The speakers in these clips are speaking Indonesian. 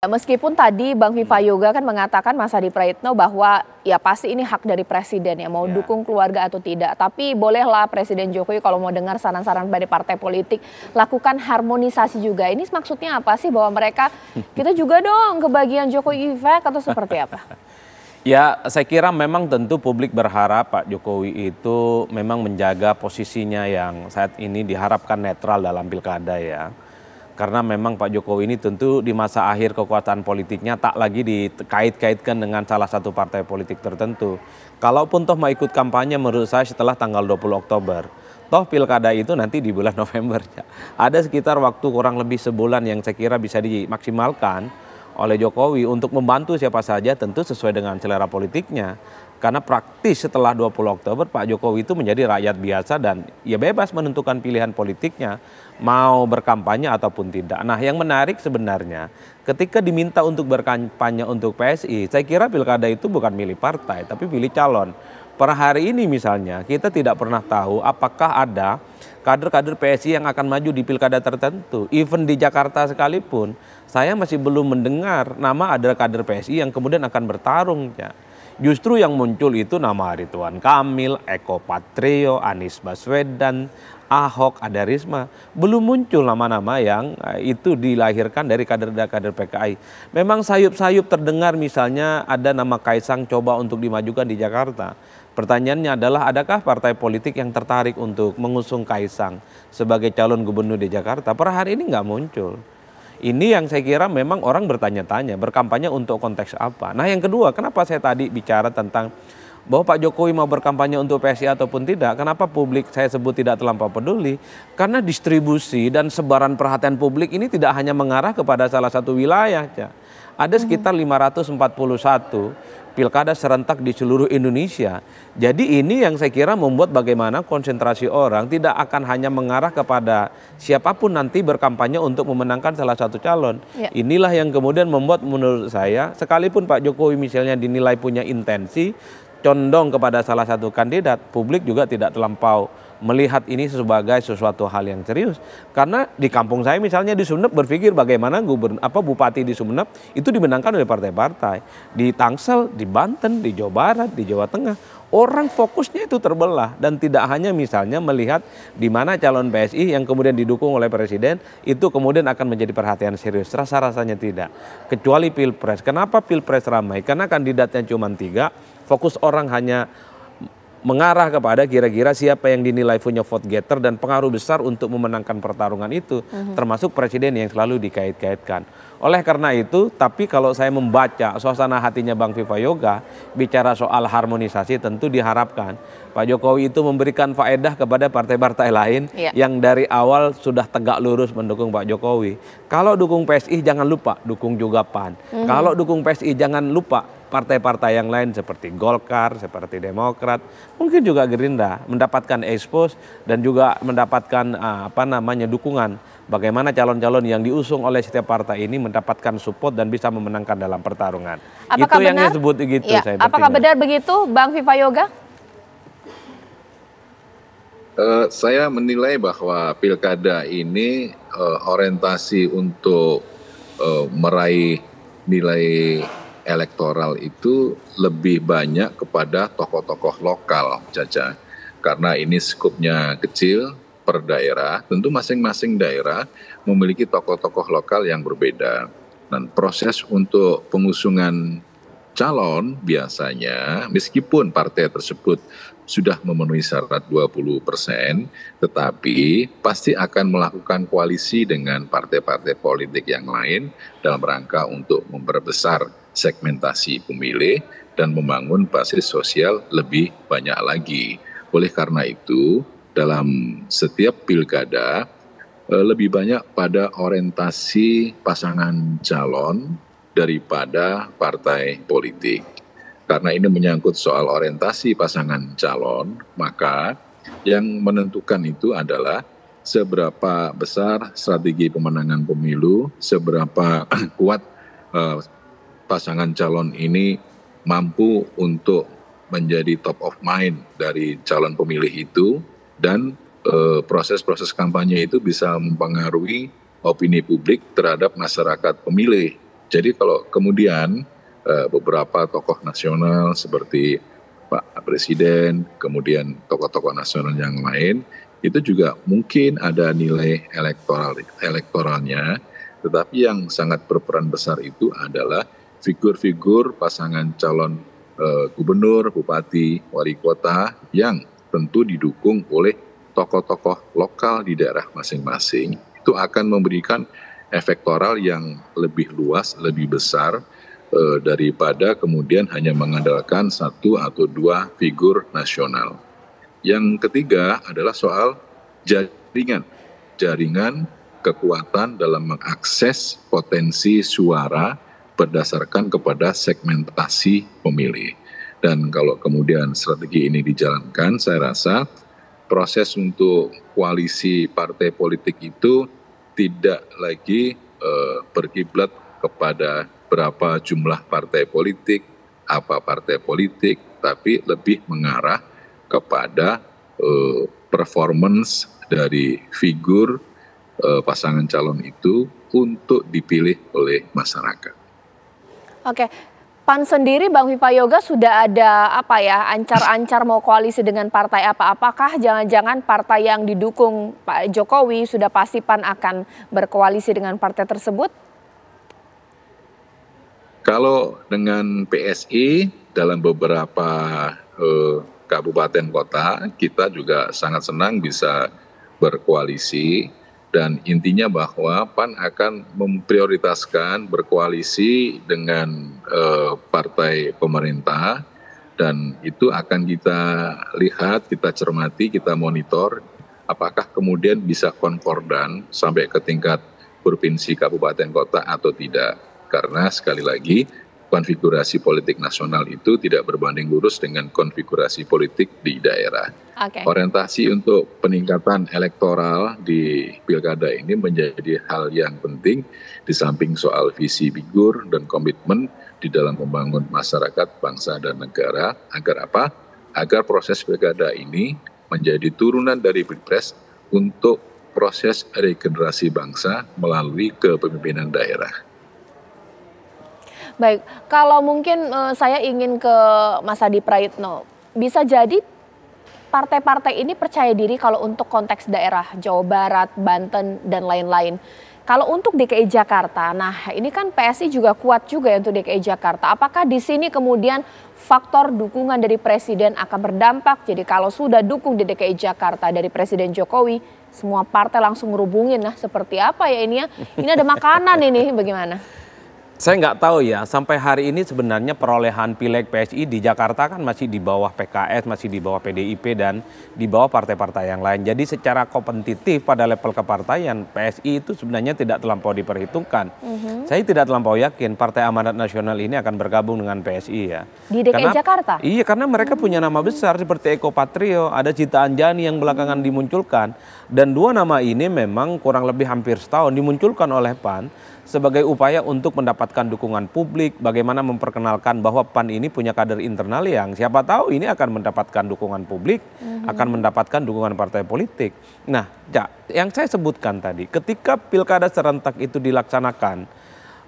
Meskipun tadi Bang Viva Yoga kan mengatakan Mas Hadi Praitno bahwa ya pasti ini hak dari presiden ya mau dukung keluarga atau tidak. Tapi bolehlah Presiden Jokowi kalau mau dengar saran-saran dari partai politik lakukan harmonisasi juga. Ini maksudnya apa sih bahwa mereka kita juga dong kebagian Jokowi effect atau seperti apa? Ya, saya kira memang tentu publik berharap Pak Jokowi itu memang menjaga posisinya yang saat ini diharapkan netral dalam pilkada ya. Karena memang Pak Jokowi ini tentu di masa akhir kekuasaan politiknya tak lagi dikait-kaitkan dengan salah satu partai politik tertentu. Kalaupun toh mau ikut kampanye menurut saya setelah tanggal 20 Oktober. Toh pilkada itu nanti di bulan November ya. Ada sekitar waktu kurang lebih sebulan yang saya kira bisa dimaksimalkan oleh Jokowi untuk membantu siapa saja tentu sesuai dengan selera politiknya. Karena praktis setelah 20 Oktober Pak Jokowi itu menjadi rakyat biasa dan ya bebas menentukan pilihan politiknya mau berkampanye ataupun tidak. Nah yang menarik sebenarnya ketika diminta untuk berkampanye untuk PSI, saya kira pilkada itu bukan milih partai tapi pilih calon. Per hari ini misalnya kita tidak pernah tahu apakah ada kader-kader PSI yang akan maju di pilkada tertentu. Even di Jakarta sekalipun saya masih belum mendengar nama ada kader PSI yang kemudian akan bertarung ya. Justru yang muncul itu nama Ridwan Kamil, Eko Patrio, Anies Baswedan, Ahok, ada Risma. Belum muncul nama-nama yang itu dilahirkan dari kader-kader PKI. Memang sayup-sayup terdengar misalnya ada nama Kaisang coba untuk dimajukan di Jakarta. Pertanyaannya adalah adakah partai politik yang tertarik untuk mengusung Kaisang sebagai calon gubernur di Jakarta? Per hari ini nggak muncul. Ini yang saya kira memang orang bertanya-tanya, berkampanye untuk konteks apa. Nah yang kedua, kenapa saya tadi bicara tentang bahwa Pak Jokowi mau berkampanye untuk PSI ataupun tidak. Kenapa publik saya sebut tidak terlampau peduli? Karena distribusi dan sebaran perhatian publik ini tidak hanya mengarah kepada salah satu wilayah. Ada sekitar 541 pilkada serentak di seluruh Indonesia. Jadi ini yang saya kira membuat bagaimana konsentrasi orang tidak akan hanya mengarah kepada siapapun nanti berkampanye untuk memenangkan salah satu calon. Ya. Inilah yang kemudian membuat menurut saya sekalipun Pak Jokowi misalnya dinilai punya intensi condong kepada salah satu kandidat, publik juga tidak terlampau melihat ini sebagai sesuatu hal yang serius. Karena di kampung saya misalnya di Sumeneb berpikir bagaimana bupati di Sumeneb itu dimenangkan oleh partai-partai. Di Tangsel, di Banten, di Jawa Barat, di Jawa Tengah, orang fokusnya itu terbelah dan tidak hanya misalnya melihat di mana calon PSI yang kemudian didukung oleh presiden itu kemudian akan menjadi perhatian serius. Rasa-rasanya tidak. Kecuali Pilpres. Kenapa Pilpres ramai? Karena kandidatnya cuma 3. Fokus orang hanya mengarah kepada kira-kira siapa yang dinilai punya vote getter dan pengaruh besar untuk memenangkan pertarungan itu, termasuk presiden yang selalu dikait-kaitkan. Oleh karena itu, tapi kalau saya membaca suasana hatinya Bang Viva Yoga, bicara soal harmonisasi tentu diharapkan Pak Jokowi itu memberikan faedah kepada partai-partai lain yang dari awal sudah tegak lurus mendukung Pak Jokowi. Kalau dukung PSI jangan lupa dukung juga PAN. Kalau dukung PSI jangan lupa partai-partai yang lain seperti Golkar, seperti Demokrat, mungkin juga Gerindra mendapatkan expose dan juga mendapatkan dukungan. Bagaimana calon-calon yang diusung oleh setiap partai ini mendapatkan support dan bisa memenangkan dalam pertarungan. Apakah itu yang benar? disebut begitu. Ya. Apakah benar begitu, Bang Viva Yoga? Saya menilai bahwa pilkada ini orientasi untuk meraih nilai elektoral itu lebih banyak kepada tokoh-tokoh lokal, Caca. Karena ini skupnya kecil per daerah, tentu masing-masing daerah memiliki tokoh-tokoh lokal yang berbeda. Dan proses untuk pengusungan calon biasanya, meskipun partai tersebut sudah memenuhi syarat 20%, tetapi pasti akan melakukan koalisi dengan partai-partai politik yang lain dalam rangka untuk memperbesar segmentasi pemilih dan membangun basis sosial lebih banyak lagi. Oleh karena itu, dalam setiap pilkada lebih banyak pada orientasi pasangan calon daripada partai politik. Karena ini menyangkut soal orientasi pasangan calon, maka yang menentukan itu adalah seberapa besar strategi pemenangan pemilu, seberapa kuat pasangan calon ini mampu untuk menjadi top of mind dari calon pemilih itu, dan proses-proses kampanye itu bisa mempengaruhi opini publik terhadap masyarakat pemilih. Jadi kalau kemudian beberapa tokoh nasional seperti Pak Presiden, kemudian tokoh-tokoh nasional yang lain, itu juga mungkin ada nilai elektoralnya, tetapi yang sangat berperan besar itu adalah figur-figur pasangan calon gubernur, bupati, wali kota yang tentu didukung oleh tokoh-tokoh lokal di daerah masing-masing. Itu akan memberikan efektoral yang lebih luas, lebih besar daripada kemudian hanya mengandalkan satu atau dua figur nasional. Yang ketiga adalah soal jaringan kekuatan dalam mengakses potensi suara berdasarkan kepada segmentasi pemilih. Dan kalau kemudian strategi ini dijalankan, saya rasa proses untuk koalisi partai politik itu tidak lagi berkiblat kepada berapa jumlah partai politik, apa partai politik, tapi lebih mengarah kepada performance dari figur pasangan calon itu untuk dipilih oleh masyarakat. Oke, PAN sendiri Bang Vivayoga sudah ada apa ya, ancar-ancar mau koalisi dengan partai apa? Apakah jangan-jangan partai yang didukung Pak Jokowi sudah pasti PAN akan berkoalisi dengan partai tersebut? Kalau dengan PSI dalam beberapa kabupaten kota, kita juga sangat senang bisa berkoalisi. Dan intinya bahwa PAN akan memprioritaskan berkoalisi dengan partai pemerintah, dan itu akan kita lihat, kita cermati, kita monitor apakah kemudian bisa konkordan sampai ke tingkat provinsi, kabupaten, kota atau tidak. Karena sekali lagi konfigurasi politik nasional itu tidak berbanding lurus dengan konfigurasi politik di daerah. Okay. Orientasi untuk peningkatan elektoral di pilkada ini menjadi hal yang penting di samping soal visi figur dan komitmen di dalam membangun masyarakat, bangsa, dan negara. Agar apa? Agar proses pilkada ini menjadi turunan dari Pilpres untuk proses regenerasi bangsa melalui kepemimpinan daerah. Baik, kalau mungkin saya ingin ke Mas Adi Praitno, bisa jadi partai-partai ini percaya diri kalau untuk konteks daerah Jawa Barat, Banten, dan lain-lain. Kalau untuk DKI Jakarta, nah ini kan PSI juga kuat juga ya untuk DKI Jakarta. Apakah di sini kemudian faktor dukungan dari Presiden akan berdampak? Jadi kalau sudah dukung di DKI Jakarta dari Presiden Jokowi, semua partai langsung ngerubungin. Nah seperti apa ya ini ya? Ini ada makanan ini, bagaimana? Saya nggak tahu ya, sampai hari ini sebenarnya perolehan pileg PSI di Jakarta kan masih di bawah PKS, masih di bawah PDIP, dan di bawah partai-partai yang lain. Jadi secara kompetitif pada level kepartaian, PSI itu sebenarnya tidak terlampau diperhitungkan. Saya tidak terlampau yakin Partai Amanat Nasional ini akan bergabung dengan PSI ya. Di DKI Jakarta? Iya, karena mereka punya nama besar seperti Eko Patrio, ada Cita Anjani yang belakangan dimunculkan. Dan dua nama ini memang kurang lebih hampir setahun dimunculkan oleh PAN sebagai upaya untuk mendapatkan dukungan publik, bagaimana memperkenalkan bahwa PAN ini punya kader internal yang siapa tahu ini akan mendapatkan dukungan publik, akan mendapatkan dukungan partai politik. Nah, yang saya sebutkan tadi, ketika pilkada serentak itu dilaksanakan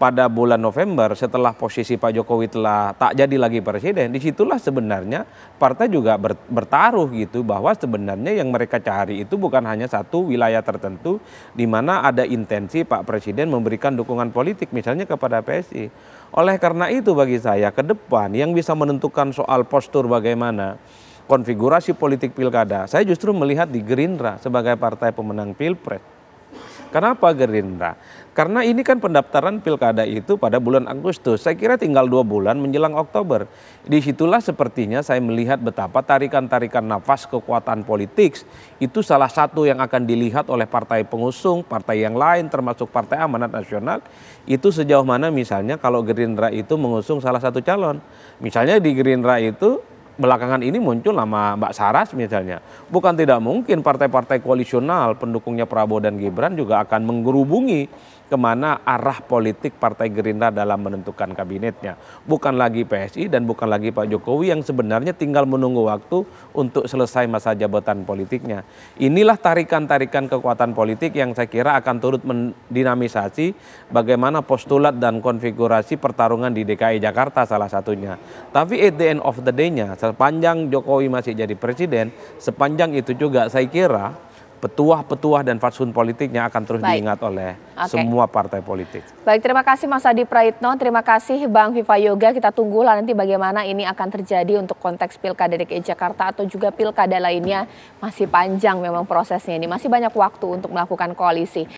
pada bulan November setelah posisi Pak Jokowi telah tak jadi lagi presiden, disitulah sebenarnya partai juga bertaruh gitu bahwa sebenarnya yang mereka cari itu bukan hanya satu wilayah tertentu di mana ada intensi Pak Presiden memberikan dukungan politik misalnya kepada PSI. Oleh karena itu bagi saya ke depan yang bisa menentukan soal postur bagaimana konfigurasi politik pilkada, saya justru melihat di Gerindra sebagai partai pemenang Pilpres. Kenapa Gerindra? Karena ini kan pendaftaran pilkada itu pada bulan Agustus. Saya kira tinggal 2 bulan menjelang Oktober. Disitulah sepertinya saya melihat betapa tarikan-tarikan nafas kekuatan politik itu salah satu yang akan dilihat oleh partai pengusung, partai yang lain termasuk Partai Amanat Nasional. Itu sejauh mana misalnya kalau Gerindra itu mengusung salah satu calon. Misalnya di Gerindra itu belakangan ini muncul nama Mbak Saras misalnya. Bukan tidak mungkin partai-partai koalisional pendukungnya Prabowo dan Gibran juga akan menggerubungi kemana arah politik Partai Gerindra dalam menentukan kabinetnya. Bukan lagi PSI dan bukan lagi Pak Jokowi yang sebenarnya tinggal menunggu waktu untuk selesai masa jabatan politiknya. Inilah tarikan-tarikan kekuatan politik yang saya kira akan turut mendinamisasi bagaimana postulat dan konfigurasi pertarungan di DKI Jakarta salah satunya. Tapi at the end of the day-nya, sepanjang Jokowi masih jadi presiden, sepanjang itu juga saya kira petuah-petuah dan fatsun politiknya akan terus diingat oleh semua partai politik. Baik, terima kasih Mas Adi Praitno, terima kasih Bang Viva Yoga. Kita tunggulah nanti bagaimana ini akan terjadi untuk konteks Pilkada DKI Jakarta atau juga pilkada lainnya. Masih panjang memang prosesnya ini, masih banyak waktu untuk melakukan koalisi.